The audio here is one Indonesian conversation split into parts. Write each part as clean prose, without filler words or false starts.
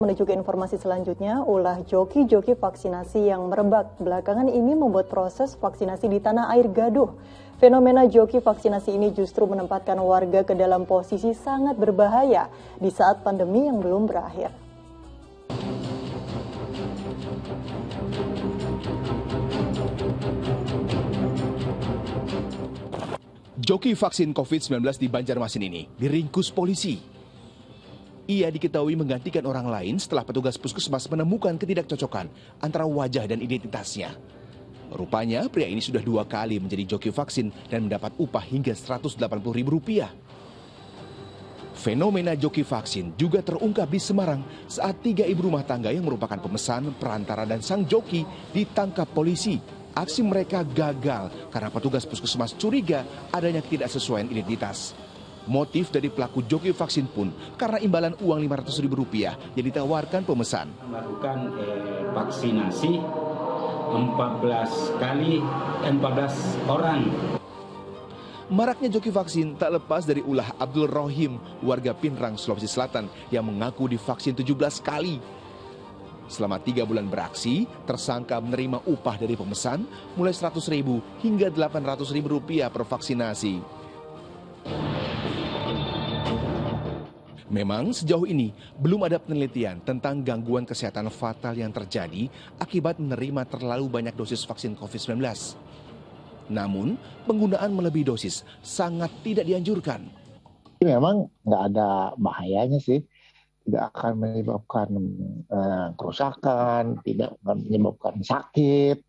Menuju ke informasi selanjutnya, ulah joki-joki vaksinasi yang merebak belakangan ini membuat proses vaksinasi di tanah air gaduh. Fenomena joki vaksinasi ini justru menempatkan warga ke dalam posisi sangat berbahaya di saat pandemi yang belum berakhir. Joki vaksin COVID-19 di Banjarmasin ini diringkus polisi. Ia diketahui menggantikan orang lain setelah petugas puskesmas menemukan ketidakcocokan antara wajah dan identitasnya. Rupanya pria ini sudah 2 kali menjadi joki vaksin dan mendapat upah hingga Rp180.000. Fenomena joki vaksin juga terungkap di Semarang saat 3 ibu rumah tangga yang merupakan pemesan, perantara, dan sang joki ditangkap polisi. Aksi mereka gagal karena petugas puskesmas curiga adanya ketidaksesuaian identitas. Motif dari pelaku joki vaksin pun karena imbalan uang Rp500.000 yang ditawarkan pemesan. Melakukan vaksinasi 14 orang. Maraknya joki vaksin tak lepas dari ulah Abdul Rohim, warga Pinrang, Sulawesi Selatan, yang mengaku divaksin 17 kali. Selama 3 bulan beraksi, tersangka menerima upah dari pemesan mulai Rp100.000 hingga Rp800.000 per vaksinasi. Memang sejauh ini belum ada penelitian tentang gangguan kesehatan fatal yang terjadi akibat menerima terlalu banyak dosis vaksin COVID-19. Namun, penggunaan melebihi dosis sangat tidak dianjurkan. Memang nggak ada bahayanya sih, tidak akan menyebabkan kerusakan, tidak akan menyebabkan sakit.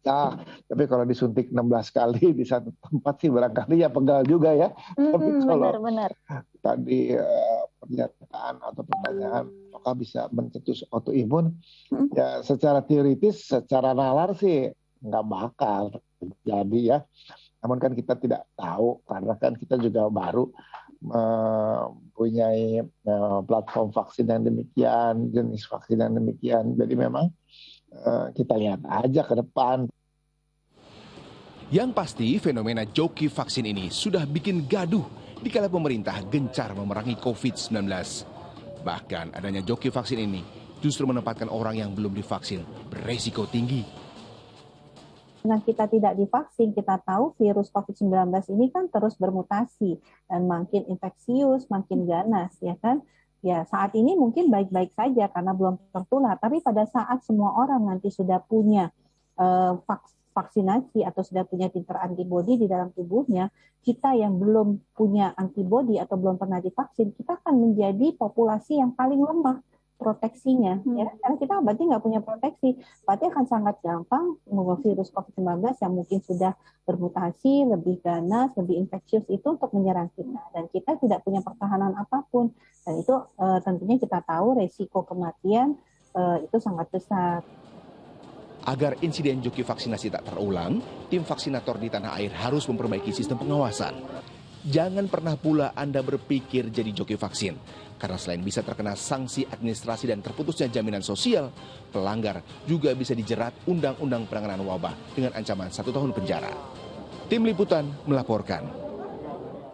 Nah, tapi kalau disuntik 16 kali di satu tempat sih barangkali ya pegal juga ya. Tapi kalau benar. tadi pernyataan atau pertanyaan apakah bisa mencetus autoimun, ya secara teoritis, secara nalar sih nggak bakal terjadi ya. Namun kan kita tidak tahu karena kan kita juga baru mempunyai platform vaksin yang demikian, jenis vaksin yang demikian. Jadi memang kita lihat aja ke depan. Yang pasti fenomena joki vaksin ini sudah bikin gaduh dikala pemerintah gencar memerangi COVID-19. Bahkan adanya joki vaksin ini justru menempatkan orang yang belum divaksin beresiko tinggi. Karena kita tidak divaksin, kita tahu virus COVID-19 ini kan terus bermutasi dan makin infeksius, makin ganas, ya kan? Ya, saat ini mungkin baik-baik saja karena belum tertular, tapi pada saat semua orang nanti sudah punya vaksinasi atau sudah punya titer antibodi di dalam tubuhnya, kita yang belum punya antibodi atau belum pernah divaksin, kita akan menjadi populasi yang paling lemah proteksinya, ya, karena kita berarti nggak punya proteksi, berarti akan sangat gampang virus COVID-19 yang mungkin sudah bermutasi, lebih ganas, lebih infeksius itu untuk menyerang kita, dan kita tidak punya pertahanan apapun, dan itu tentunya kita tahu resiko kematian itu sangat besar. Agar insiden joki vaksinasi tak terulang, tim vaksinator di tanah air harus memperbaiki sistem pengawasan. Jangan pernah pula Anda berpikir jadi joki vaksin, karena selain bisa terkena sanksi administrasi dan terputusnya jaminan sosial, pelanggar juga bisa dijerat Undang-Undang Penanganan Wabah dengan ancaman 1 tahun penjara. Tim Liputan melaporkan.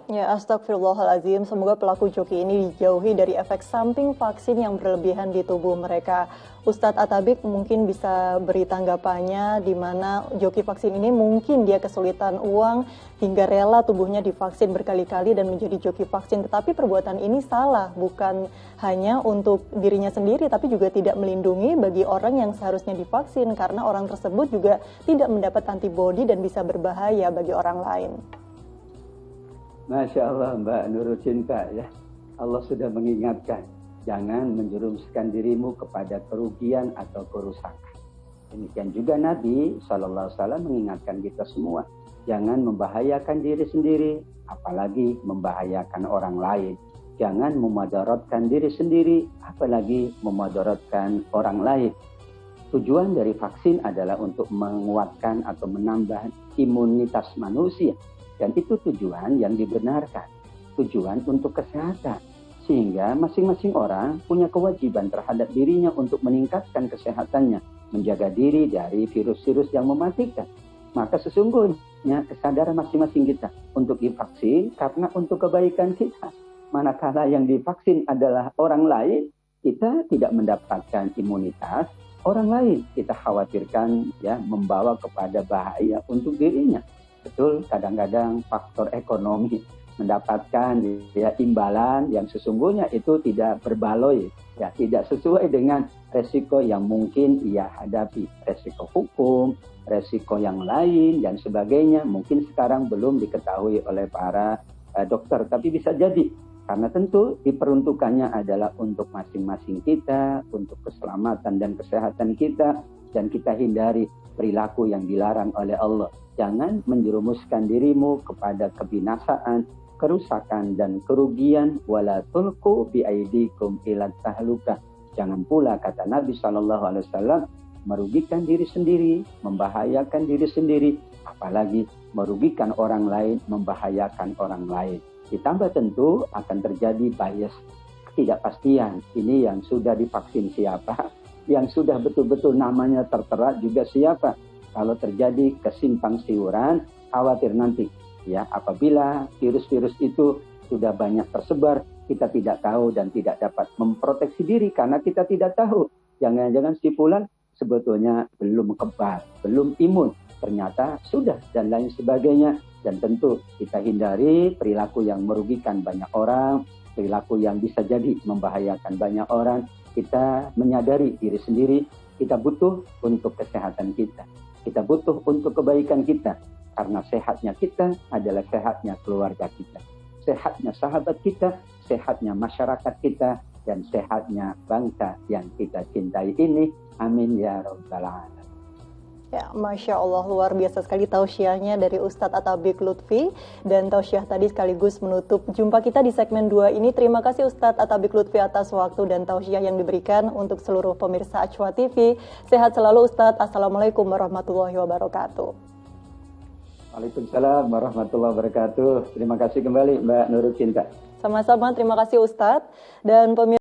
Ya, astagfirullahaladzim, semoga pelaku joki ini dijauhi dari efek samping vaksin yang berlebihan di tubuh mereka. Ustadz Atabik mungkin bisa beri tanggapannya di mana joki vaksin ini mungkin dia kesulitan uang hingga rela tubuhnya divaksin berkali-kali dan menjadi joki vaksin. Tetapi perbuatan ini salah, bukan hanya untuk dirinya sendiri tapi juga tidak melindungi bagi orang yang seharusnya divaksin karena orang tersebut juga tidak mendapat antibodi dan bisa berbahaya bagi orang lain. Masya Allah Mbak Nurul Cinta ya. Allah sudah mengingatkan, jangan menjerumuskan dirimu kepada kerugian atau kerusakan. Demikian juga Nabi SAW mengingatkan kita semua, jangan membahayakan diri sendiri, apalagi membahayakan orang lain. Jangan memadaratkan diri sendiri, apalagi memadaratkan orang lain. Tujuan dari vaksin adalah untuk menguatkan atau menambah imunitas manusia. Dan itu tujuan yang dibenarkan, tujuan untuk kesehatan. Sehingga masing-masing orang punya kewajiban terhadap dirinya untuk meningkatkan kesehatannya, menjaga diri dari virus-virus yang mematikan. Maka sesungguhnya kesadaran masing-masing kita untuk divaksin karena untuk kebaikan kita. Manakala yang divaksin adalah orang lain, kita tidak mendapatkan imunitas, orang lain kita khawatirkan ya membawa kepada bahaya untuk dirinya. Betul, kadang-kadang faktor ekonomi mendapatkan ya imbalan yang sesungguhnya itu tidak berbaloi, ya tidak sesuai dengan resiko yang mungkin ia hadapi, resiko hukum, resiko yang lain dan sebagainya mungkin sekarang belum diketahui oleh para dokter, tapi bisa jadi karena tentu diperuntukannya adalah untuk masing-masing kita, untuk keselamatan dan kesehatan kita, dan kita hindari perilaku yang dilarang oleh Allah. Jangan menjerumuskan dirimu kepada kebinasaan, kerusakan dan kerugian. Wala tulqu biaidikum ila tahluka. Jangan pula kata Nabi SAW merugikan diri sendiri, membahayakan diri sendiri, apalagi merugikan orang lain, membahayakan orang lain. Ditambah tentu akan terjadi bias, ketidakpastian. Ini yang sudah divaksin siapa, yang sudah betul-betul namanya tertera juga siapa. Kalau terjadi kesimpang siuran, khawatir nanti ya apabila virus-virus itu sudah banyak tersebar, kita tidak tahu dan tidak dapat memproteksi diri karena kita tidak tahu. Jangan-jangan si fulan sebetulnya belum kebal, belum imun, ternyata sudah dan lain sebagainya. Dan tentu kita hindari perilaku yang merugikan banyak orang, perilaku yang bisa jadi membahayakan banyak orang. Kita menyadari diri sendiri, kita butuh untuk kesehatan kita. Kita butuh untuk kebaikan kita. Karena sehatnya kita adalah sehatnya keluarga kita. Sehatnya sahabat kita, sehatnya masyarakat kita, dan sehatnya bangsa yang kita cintai ini. Amin ya rabbal alamin. Ya, Masya Allah, luar biasa sekali tausiahnya dari Ustadz Atabik Lutfi. Dan tausiah tadi sekaligus menutup jumpa kita di segmen 2 ini. Terima kasih Ustadz Atabik Lutfi atas waktu dan tausiah yang diberikan untuk seluruh pemirsa Ajwa TV. Sehat selalu Ustadz. Assalamualaikum warahmatullahi wabarakatuh. Waalaikumsalam warahmatullahi wabarakatuh. Terima kasih kembali Mbak Nurul Cinta. Sama-sama, terima kasih Ustadz. Dan pemirsa